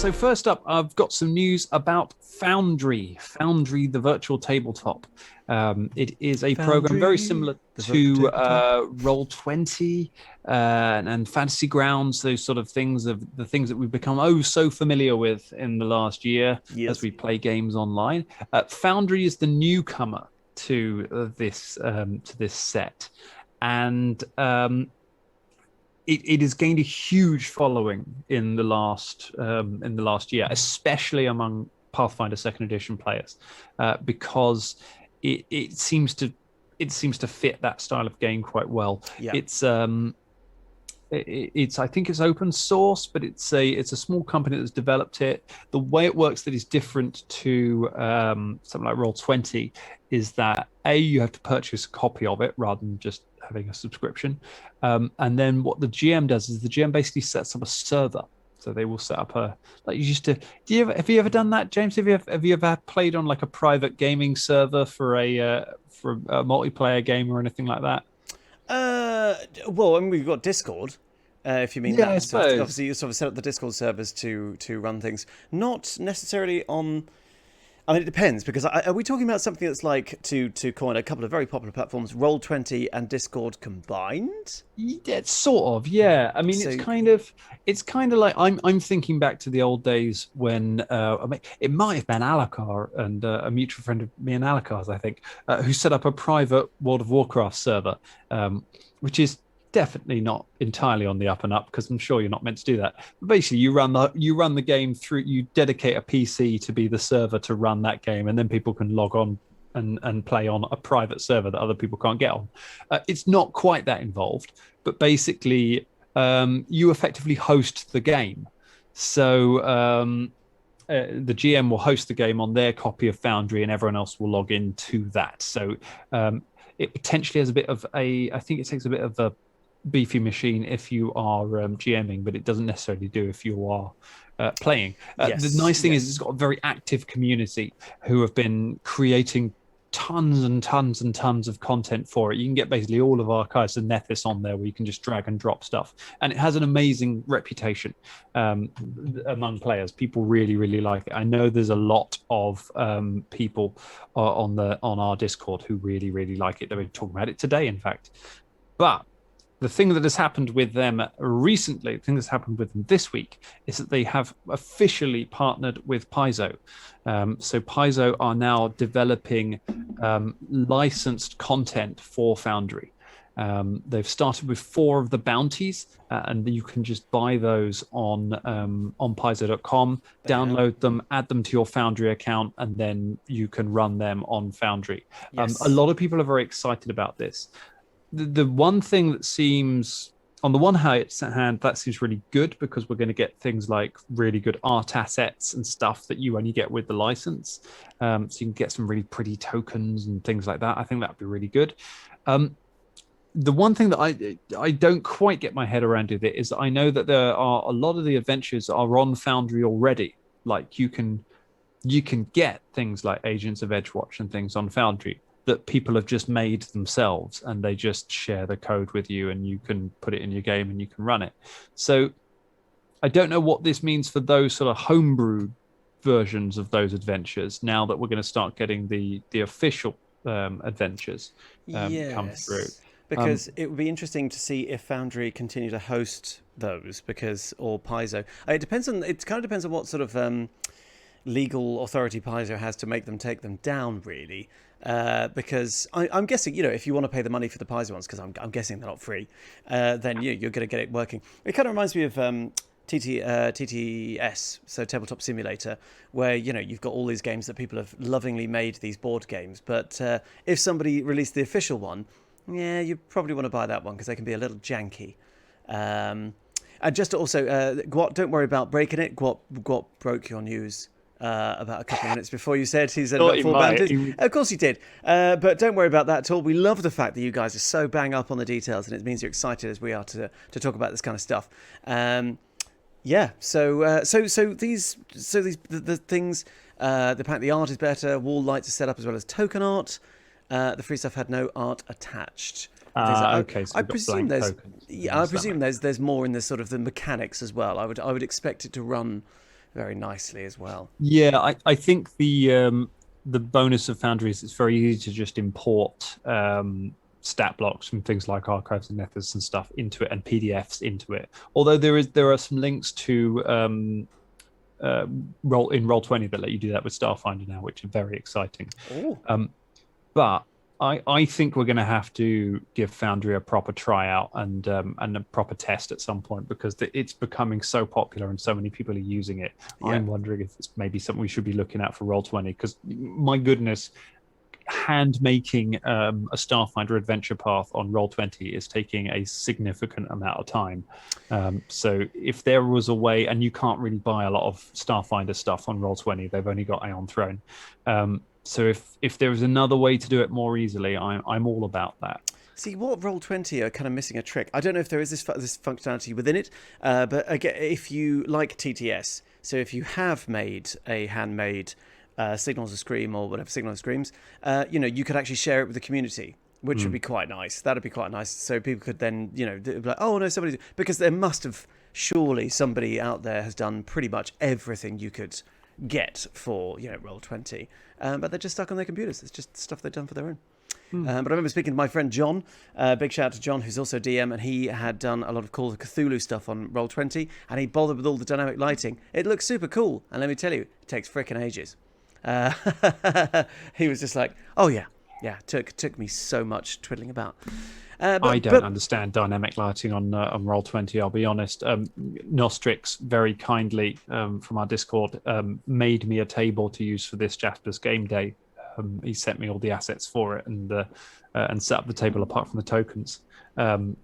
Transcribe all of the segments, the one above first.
So first up, I've got some news about Foundry. Foundry, the Virtual Tabletop. It is a program very similar to Roll20 and Fantasy Grounds, those sort of things, of the things that we've become so familiar with in the last year as we play games online. Foundry is the newcomer to this set, and it has gained a huge following in the last year, especially among Pathfinder Second Edition players, because it seems to fit that style of game quite well. Yeah. It's I think it's open source, but it's a small company that's developed it. The way it works that is different to something like Roll20 is that you have to purchase a copy of it rather than just having a subscription, and then what the GM does is the GM basically sets up a server. So they will set up like you used to. Have you ever done that, James? Have you ever played on like a private gaming server for a multiplayer game or anything like that? Well, I mean, we've got Discord. If you mean yeah, that, I suppose. Obviously you sort of set up the Discord servers to run things. Not necessarily on. I mean, it depends, because are we talking about something that's like, to coin a couple of very popular platforms, Roll20 and Discord combined? Yeah, sort of, yeah. I mean, so, it's kind of like I'm thinking back to the old days when I mean, it might have been Alakar and a mutual friend of me and Alakar's, I think, who set up a private World of Warcraft server, which is definitely not entirely on the up and up, because I'm sure you're not meant to do that. But basically, you run the game through. You dedicate a PC to be the server to run that game, and then people can log on and play on a private server that other people can't get on. It's not quite that involved, but basically, you effectively host the game. So the GM will host the game on their copy of Foundry, and everyone else will log into that. So it potentially has a bit of I think it takes a bit of a beefy machine if you are GMing, but it doesn't necessarily do if you are playing. The nice thing is it's got a very active community who have been creating tons and tons and tons of content for it. You can get basically all of Archives and Nethys on there, where you can just drag and drop stuff, and it has an amazing reputation among players. People really, really like it. I know there's a lot of people on our Discord who really, really like it. They've been talking about it today, in fact. But the thing that has happened with them recently, the thing that's happened with them this week, is that they have officially partnered with Paizo. So Paizo are now developing licensed content for Foundry. They've started with 4 of the bounties, and you can just buy those on Paizo.com, download them, add them to your Foundry account, and then you can run them on Foundry. Yes. A lot of people are very excited about this. The one thing that seems, on the one hand, that seems really good, because we're going to get things like really good art assets and stuff that you only get with the license. So you can get some really pretty tokens and things like that. I think that'd be really good. The one thing that I don't quite get my head around with it is that I know that there are a lot of the adventures are on Foundry already. Like you can get things like Agents of Edgewatch and things on Foundry that people have just made themselves, and they just share the code with you, and you can put it in your game and you can run it. So I don't know what this means for those sort of homebrew versions of those adventures, now that we're going to start getting the official adventures come through. Because it would be interesting to see if Foundry continue to host those, or Paizo. It kind of depends on what sort of legal authority Paizo has to make them take them down, really. Because I'm guessing, if you want to pay the money for the Paizo ones, because I'm guessing they're not free, then you're going to get it working. It kind of reminds me of TTS, so Tabletop Simulator, where you've got all these games that people have lovingly made, these board games. But if somebody released the official one, you probably want to buy that one, because they can be a little janky. And just also, Gwot, don't worry about breaking it. Gwot broke your news about a couple of minutes before you said he's got 4 bounties. Of course he did. But don't worry about that at all. We love the fact that you guys are so bang up on the details, and it means you're excited as we are to talk about this kind of stuff. So these things. Apparently the art is better. Wall lights are set up as well as token art. The free stuff had no art attached. Okay, so I presume there's more in the sort of the mechanics as well. I would expect it to run very nicely as well. Yeah, I think the bonus of Foundry is it's very easy to just import stat blocks and things like archives and methods and stuff into it, and PDFs into it. Although there are some links to Roll20 that let you do that with Starfinder now, which are very exciting. But I think we're going to have to give Foundry a proper tryout and a proper test at some point, because it's becoming so popular and so many people are using it. Yeah. I'm wondering if it's maybe something we should be looking at for Roll20, because my goodness, hand making a Starfinder adventure path on Roll20 is taking a significant amount of time. So if there was a way, and you can't really buy a lot of Starfinder stuff on Roll20, they've only got Aeon Throne. So if there was another way to do it more easily, I'm all about that. See, what Roll20 are kind of missing a trick. I don't know if there is this functionality within it, but again, if you like TTS, so if you have made a handmade Signals of Scream or whatever, Signal of Screams, you could actually share it with the community, which would be quite nice. That'd be quite nice. So people could then, be like, oh no, somebody, because there must have, surely somebody out there has done pretty much everything you could get for, Roll20. But they're just stuck on their computers. It's just stuff they've done for their own. But I remember speaking to my friend John, big shout out to John, who's also DM, and he had done a lot of Call of Cthulhu stuff on Roll20, and he bothered with all the dynamic lighting. It looks super cool, and let me tell you, it takes frickin' ages. He was just like, oh yeah, took me so much twiddling about. I don't understand dynamic lighting on Roll20, I'll be honest. Nostrix very kindly from our Discord made me a table to use for this Jasper's game day. He sent me all the assets for it and set up the table apart from the tokens. And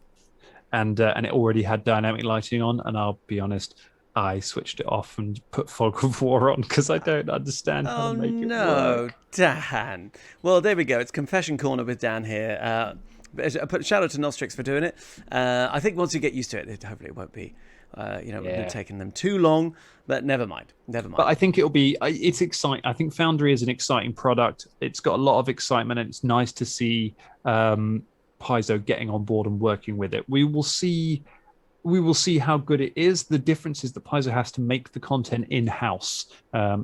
it already had dynamic lighting on, and I'll be honest, I switched it off and put Fog of War on because I don't understand how to make it work. Dan. Well, there we go. It's Confession Corner with Dan here. Shout out to Nostrix for doing it. I think once you get used to it, hopefully it won't be, taking them too long. But never mind. But I think it's exciting. I think Foundry is an exciting product. It's got a lot of excitement, and it's nice to see Paizo getting on board and working with it. We will see how good it is. The difference is that Paizo has to make the content in-house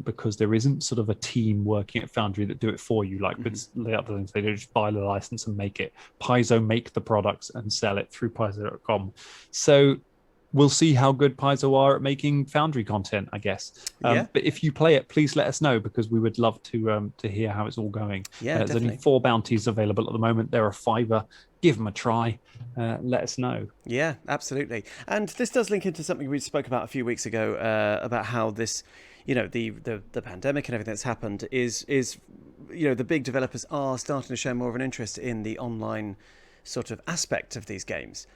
because there isn't sort of a team working at Foundry that do it for you. Like with the other things, they don't just buy the license and make it. Paizo make the products and sell it through Paizo.com. So we'll see how good Paizo are at making Foundry content, I guess. But if you play it, please let us know, because we would love to hear how it's all going. Yeah, there's definitely. only 4 bounties available at the moment. There are 5. Give them a try. Let us know. Yeah, absolutely. And this does link into something we spoke about a few weeks ago about how this, the pandemic and everything that's happened is the big developers are starting to show more of an interest in the online sort of aspect of these games.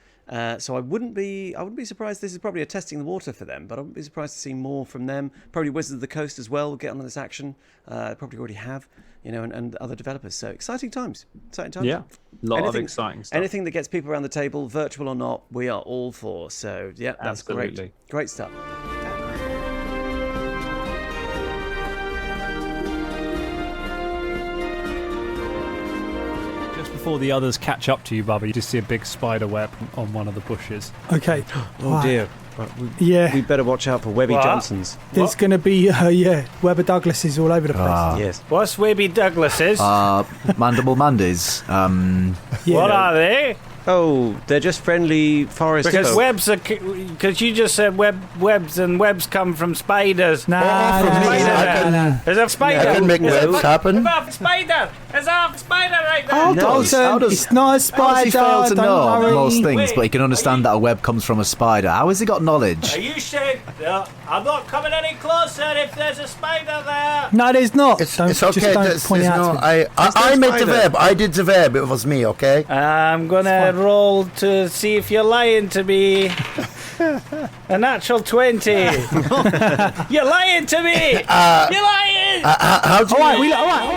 So I wouldn't be surprised. This is probably a testing the water for them, but I wouldn't be surprised to see more from them. Probably Wizards of the Coast as well will get on this action. Probably already have, and other developers. So exciting times. Yeah, a lot of exciting stuff. Anything that gets people around the table, virtual or not, we are all for. So yeah, that's Absolutely. Great stuff. Before the others catch up to you, Bubba, you just see a big spider web on one of the bushes. Okay. Oh dear. We better watch out for Webby Johnsons. There's going to be, Webber Douglases all over the place. Yes. What's Webby Douglases? Mandible Mandies. What are they? Oh, they're just friendly forest because folk. webs are... Because you just said webs, and webs come from spiders. No. There's a spider. I can make webs happen. There's a spider. There's a spider right there. It's not a spider. How does he fail to know worry. most things, but he can understand that a web comes from a spider? How has he got knowledge? Are you saying... I'm not coming any closer if there's a spider there. No, there's not. It's okay. I made the verb. I did the verb. It was me, okay? I'm going to roll to see if you're lying to me. A natural 20. You're lying to me. You're lying. How do you... All right.